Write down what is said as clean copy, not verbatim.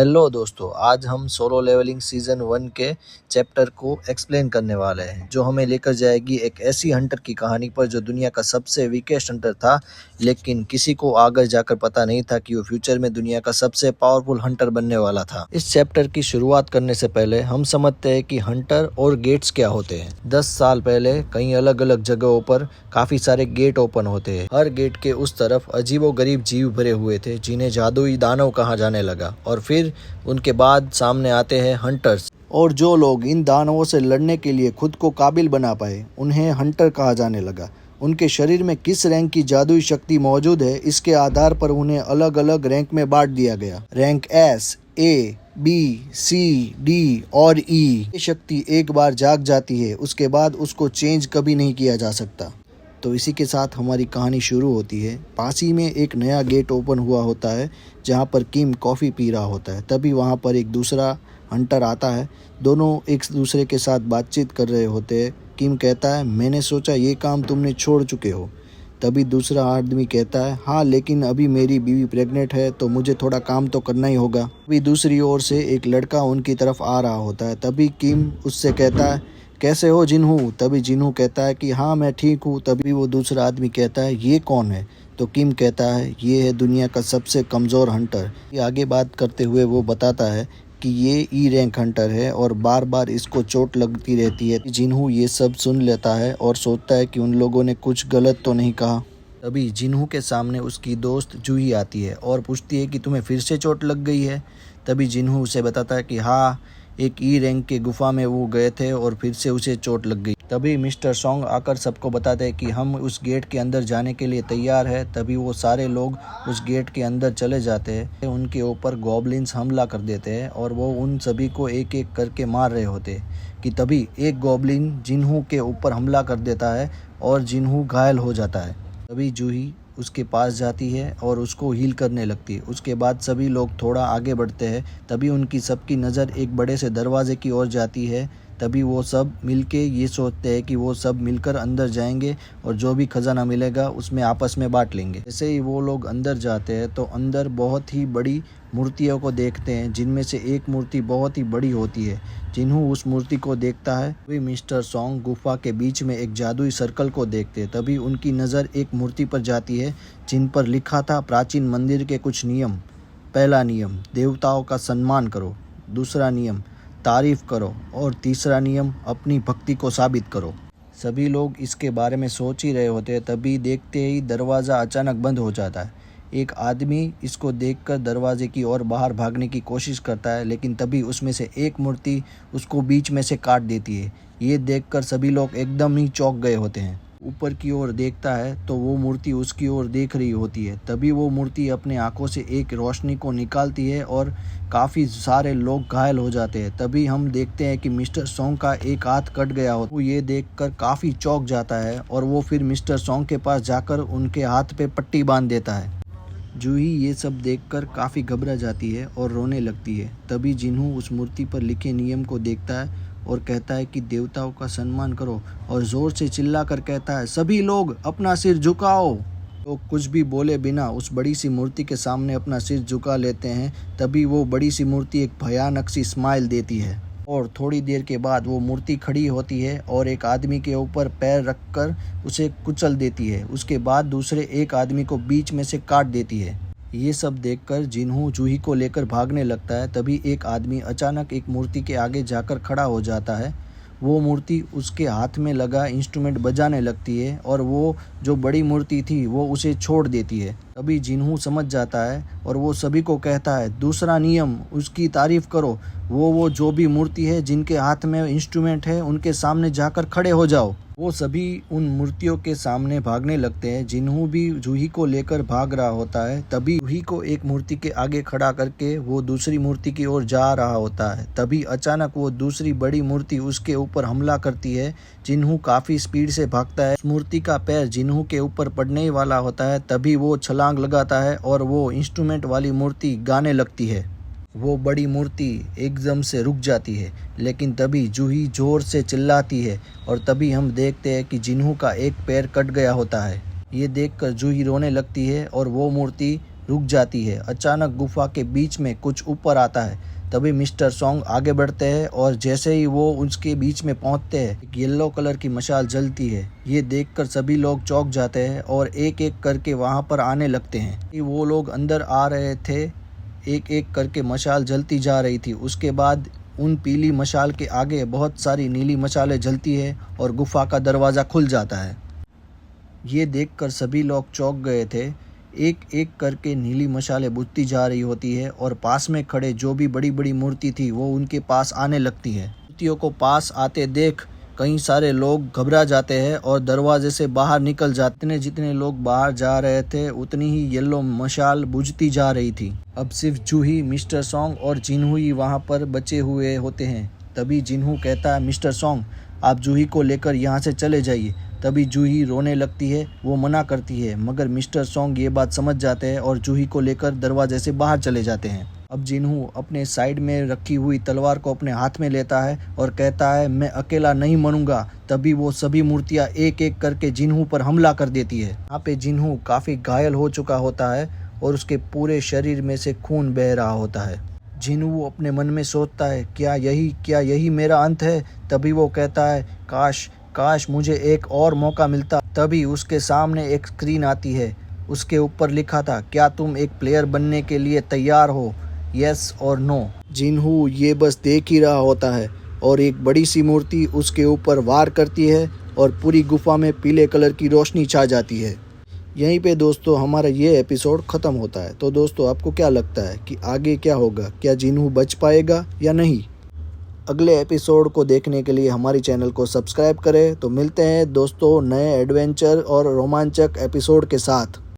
Hello दोस्तों, आज हम सोलो लेवलिंग सीजन 1 के चैप्टर को एक्सप्लेन करने वाले हैं जो हमें लेकर जाएगी एक ऐसी हंटर की कहानी पर जो दुनिया का सबसे वीकेस्ट हंटर था। लेकिन किसी को आगे जाकर पता नहीं था कि वो फ्यूचर में दुनिया का सबसे पावरफुल हंटर बनने वाला था। इस चैप्टर की शुरुआत करने से पहले हम समझते हैं कि हंटर और गेट्स क्या होते हैं। 10 साल पहले कई अलग अलग जगहों पर काफी सारे गेट ओपन होते हैं। हर गेट के उस तरफ अजीबोगरीब जीव भरे हुए थे जिन्हें जादुई दानव कहा जाने लगा। और फिर उनके बाद सामने आते हैं हंटर्स, और जो लोग इन दानवों से लड़ने के लिए खुद को काबिल बना पाए उन्हें हंटर कहा जाने लगा। उनके शरीर में किस रैंक की जादुई शक्ति मौजूद है इसके आधार पर उन्हें अलग अलग रैंक में बांट दिया गया। रैंक एस, ए, बी, सी, डी और ई। ये शक्ति एक बार जाग जाती है, उसके बाद उसको चेंज कभी नहीं किया जा सकता। तो इसी के साथ हमारी कहानी शुरू होती है। पास ही में एक नया गेट ओपन हुआ होता है जहाँ पर किम कॉफ़ी पी रहा होता है। तभी वहाँ पर एक दूसरा हंटर आता है। दोनों एक दूसरे के साथ बातचीत कर रहे होते हैं। किम कहता है, मैंने सोचा ये काम तुमने छोड़ चुके हो। तभी दूसरा आदमी कहता है, हाँ लेकिन अभी मेरी बीवी प्रेग्नेंट है तो मुझे थोड़ा काम तो करना ही होगा। अभी दूसरी ओर से एक लड़का उनकी तरफ आ रहा होता है। तभी किम उससे कहता है, कैसे हो जिन्हू? तभी जिन्हू कहता है कि हाँ मैं ठीक हूँ। तभी वो दूसरा आदमी कहता है, ये कौन है? तो किम कहता है, ये है दुनिया का सबसे कमज़ोर हंटर। ये आगे बात करते हुए वो बताता है कि ये ई रैंक हंटर है और बार बार इसको चोट लगती रहती है। जिन्हू ये सब सुन लेता है और सोचता है कि उन लोगों ने कुछ गलत तो नहीं कहा। तभी जिन्हू के सामने उसकी दोस्त जूही आती है और पूछती है कि तुम्हें फिर से चोट लग गई है। तभी जिन्हू उसे बताता है कि हाँ, एक ई रैंक के गुफा में वो गए थे और फिर से उसे चोट लग गई। तभी मिस्टर सॉन्ग आकर सबको बताते हैं कि हम उस गेट के अंदर जाने के लिए तैयार है। तभी वो सारे लोग उस गेट के अंदर चले जाते हैं। उनके ऊपर गॉब्लिन्स हमला कर देते हैं और वो उन सभी को एक एक करके मार रहे होते हैं कि तभी एक गॉब्लिन जिन्हू के ऊपर हमला कर देता है और जिन्हू घायल हो जाता है। तभी जूही उसके पास जाती है और उसको हील करने लगती है। उसके बाद सभी लोग थोड़ा आगे बढ़ते हैं। तभी उनकी सबकी नज़र एक बड़े से दरवाजे की ओर जाती है। तभी वो सब मिलके ये सोचते हैं कि वो सब मिलकर अंदर जाएंगे और जो भी खजाना मिलेगा उसमें आपस में बांट लेंगे। जैसे ही वो लोग अंदर जाते हैं तो अंदर बहुत ही बड़ी मूर्तियों को देखते हैं जिनमें से एक मूर्ति बहुत ही बड़ी होती है। जिन्हू उस मूर्ति को देखता है। तभी मिस्टर सॉन्ग गुफा के बीच में एक जादुई सर्कल को देखते हैं। तभी उनकी नज़र एक मूर्ति पर जाती है जिन पर लिखा था प्राचीन मंदिर के कुछ नियम। पहला नियम, देवताओं का सम्मान करो। दूसरा नियम, तारीफ करो। और तीसरा नियम, अपनी भक्ति को साबित करो। सभी लोग इसके बारे में सोच ही रहे होते हैं। तभी देखते ही दरवाज़ा अचानक बंद हो जाता है। एक आदमी इसको देखकर दरवाजे की ओर बाहर भागने की कोशिश करता है, लेकिन तभी उसमें से एक मूर्ति उसको बीच में से काट देती है। ये देखकर सभी लोग एकदम ही चौंक गए होते हैं। ऊपर की ओर देखता है तो वो मूर्ति उसकी ओर देख रही होती है। तभी वो मूर्ति अपने आंखों से एक रोशनी को निकालती है और काफ़ी सारे लोग घायल हो जाते हैं। तभी हम देखते हैं कि मिस्टर सॉन्ग का एक हाथ कट गया हो। वो ये देखकर काफ़ी चौंक जाता है और वो फिर मिस्टर सॉन्ग के पास जाकर उनके हाथ पे पट्टी बांध देता है। जूही ये सब देखकर काफ़ी घबरा जाती है और रोने लगती है। तभी जिन्हू उस मूर्ति पर लिखे नियम को देखता है और कहता है कि देवताओं का सम्मान करो, और ज़ोर से चिल्ला कर कहता है, सभी लोग अपना सिर झुकाओ। तो कुछ भी बोले बिना उस बड़ी सी मूर्ति के सामने अपना सिर झुका लेते हैं। तभी वो बड़ी सी मूर्ति एक भयानक सी स्माइल देती है और थोड़ी देर के बाद वो मूर्ति खड़ी होती है और एक आदमी के ऊपर पैर रखकर उसे कुचल देती है। उसके बाद दूसरे एक आदमी को बीच में से काट देती है। ये सब देखकर जिन्हू जूही को लेकर भागने लगता है। तभी एक आदमी अचानक एक मूर्ति के आगे जाकर खड़ा हो जाता है। वो मूर्ति उसके हाथ में लगा इंस्ट्रूमेंट बजाने लगती है और वो जो बड़ी मूर्ति थी वो उसे छोड़ देती है। तभी जिन्हू समझ जाता है और वो सभी को कहता है, दूसरा नियम, उसकी तारीफ करो। वो जो भी मूर्ति है जिनके हाथ में इंस्ट्रूमेंट है उनके सामने जाकर खड़े हो जाओ। वो सभी उन मूर्तियों के सामने भागने लगते हैं। जिन्हू भी जूही को लेकर भाग रहा होता है। तभी जूही को एक मूर्ति के आगे खड़ा करके वो दूसरी मूर्ति की ओर जा रहा होता है। तभी अचानक वो दूसरी बड़ी मूर्ति उसके ऊपर हमला करती है। जिन्हू काफ़ी स्पीड से भागता है। मूर्ति का पैर जिन्हू के ऊपर पड़ने ही वाला होता है। तभी वो छलांग लगाता है और वो इंस्ट्रूमेंट वाली मूर्ति गाने लगती है। वो बड़ी मूर्ति एकदम से रुक जाती है, लेकिन तभी जूही जोर से चिल्लाती है और तभी हम देखते हैं कि जिन्हू का एक पैर कट गया होता है। ये देखकर जूही रोने लगती है और वो मूर्ति रुक जाती है। अचानक गुफा के बीच में कुछ ऊपर आता है। तभी मिस्टर सॉन्ग आगे बढ़ते हैं और जैसे ही वो उसके बीच में पहुंचते हैं, एक येलो कलर की मशाल जलती है। ये देखकर सभी लोग चौंक जाते हैं और एक एक करके वहां पर आने लगते हैं। वो लोग अंदर आ रहे थे, एक एक करके मशाल जलती जा रही थी। उसके बाद उन पीली मशाल के आगे बहुत सारी नीली मशालें जलती है और गुफा का दरवाज़ा खुल जाता है। ये देखकर सभी लोग चौंक गए थे। एक एक करके नीली मशालें बुझती जा रही होती है और पास में खड़े जो भी बड़ी बड़ी मूर्ति थी वो उनके पास आने लगती है। मूर्तियों को पास आते देख कई सारे लोग घबरा जाते हैं और दरवाजे से बाहर निकल जाते। जितने लोग बाहर जा रहे थे उतनी ही येलो मशाल बुझती जा रही थी। अब सिर्फ जूही, मिस्टर सॉन्ग और जिन्हू ही वहाँ पर बचे हुए होते हैं। तभी जिन्हू कहता है, मिस्टर सॉन्ग आप जूही को लेकर यहाँ से चले जाइए। तभी जूही रोने लगती है, वो मना करती है, मगर मिस्टर सॉन्ग ये बात समझ जाते हैं और जूही को लेकर दरवाजे से बाहर चले जाते हैं। अब जिन्हू अपने साइड में रखी हुई तलवार को अपने हाथ में लेता है और कहता है, मैं अकेला नहीं मरूंगा। तभी वो सभी मूर्तियां एक एक करके जिन्हू पर हमला कर देती है। यहाँ पे जिन्हू काफ़ी घायल हो चुका होता है और उसके पूरे शरीर में से खून बह रहा होता है। जिन्हू अपने मन में सोचता है, क्या यही मेरा अंत है। तभी वो कहता है, काश मुझे एक और मौका मिलता। तभी उसके सामने एक स्क्रीन आती है। उसके ऊपर लिखा था, क्या तुम एक प्लेयर बनने के लिए तैयार हो, यस और नो। जिन्हू ये बस देख ही रहा होता है और एक बड़ी सी मूर्ति उसके ऊपर वार करती है और पूरी गुफा में पीले कलर की रोशनी छा जाती है। यहीं पे दोस्तों हमारा ये एपिसोड ख़त्म होता है। तो दोस्तों आपको क्या लगता है कि आगे क्या होगा, क्या जिन्हू बच पाएगा या नहीं? अगले एपिसोड को देखने के लिए हमारी चैनल को सब्सक्राइब करें। तो मिलते हैं दोस्तों नए एडवेंचर और रोमांचक एपिसोड के साथ।